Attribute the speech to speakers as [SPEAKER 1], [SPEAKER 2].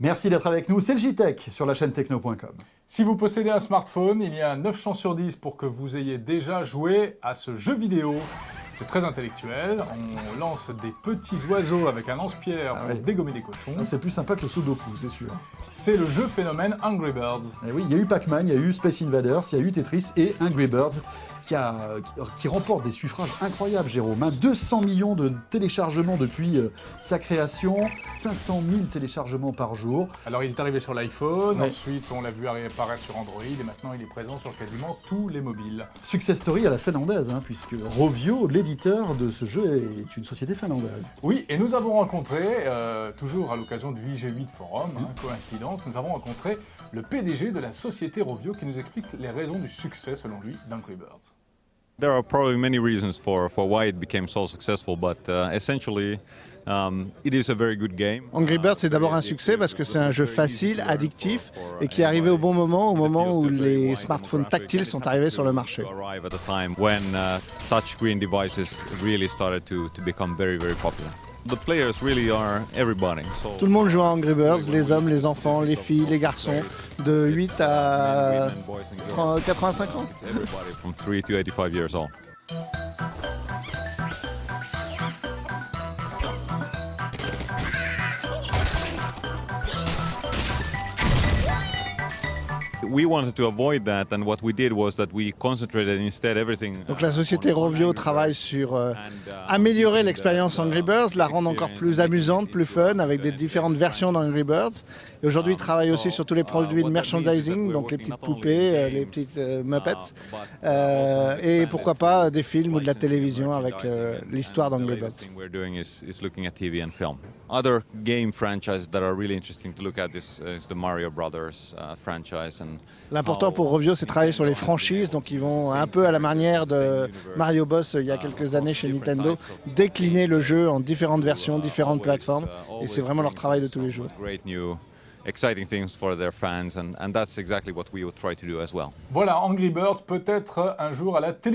[SPEAKER 1] Merci d'être avec nous, c'est le JTech sur la chaîne techno.com.
[SPEAKER 2] Si vous possédez un smartphone, il y a 9 chances sur 10 pour que vous ayez déjà joué à ce jeu vidéo. C'est très intellectuel, on lance des petits oiseaux avec un lance-pierre pour dégommer des cochons.
[SPEAKER 1] C'est plus sympa que le Sudoku, c'est sûr.
[SPEAKER 2] C'est le jeu phénomène Angry Birds.
[SPEAKER 1] Et oui, il y a eu Pac-Man, il y a eu Space Invaders, il y a eu Tetris et Angry Birds qui remporte des suffrages incroyables, Jérôme. 200 millions de téléchargements depuis sa création, 500 000 téléchargements par jour.
[SPEAKER 2] Alors il est arrivé sur l'iPhone, ensuite on l'a vu apparaître sur Android et maintenant il est présent sur quasiment tous les mobiles.
[SPEAKER 1] Success story à la finlandaise, puisque Rovio, l'éditeur de ce jeu, est une société finlandaise.
[SPEAKER 2] Oui, et nous avons rencontré, toujours à l'occasion du IG8 Forum, coïncidence, nous avons rencontré le PDG de la société Rovio qui nous explique les raisons du succès, selon lui, d'Angry Birds.
[SPEAKER 3] There are probably many reasons for why it became so successful, but essentially it is a very good game.
[SPEAKER 4] Angry Birds, c'est d'abord un succès parce que c'est un jeu facile, addictif et qui est arrivé au bon moment, au moment où les smartphones tactiles sont arrivés sur le marché.
[SPEAKER 3] Arrive at a time when touchscreen devices really started to become very popular. The players really are everybody.
[SPEAKER 4] Tout le monde joue à Angry Birds, les hommes, les enfants, les filles, les garçons, de 8 à 85 ans.
[SPEAKER 3] Everybody from 3 to 85 years old. We wanted to avoid that, and what we did was that we concentrated instead everything.
[SPEAKER 4] Donc la société Rovio travaille sur améliorer l'expérience Angry Birds, la rendre encore plus amusante, plus fun, avec des différentes versions d'Angry Birds. Et aujourd'hui, ils travaillent aussi sur tous les produits de merchandising, donc les petites poupées, les petites Muppets, et pourquoi pas des films ou de la télévision avec l'histoire d'Angry Birds.
[SPEAKER 3] We're doing is looking at TV and film. Other game franchises that are really interesting to look at is the Mario Brothers franchise.
[SPEAKER 4] L'important pour Rovio, c'est de travailler sur les franchises, donc ils vont un peu à la manière de Mario Bros il y a quelques années chez Nintendo, décliner le jeu en différentes versions, différentes plateformes, et c'est vraiment leur travail de tous les jours.
[SPEAKER 3] Exciting things for their fans, and that's exactly what we would try to do as well.
[SPEAKER 2] Voilà, Angry Birds peut-être un jour à la télé.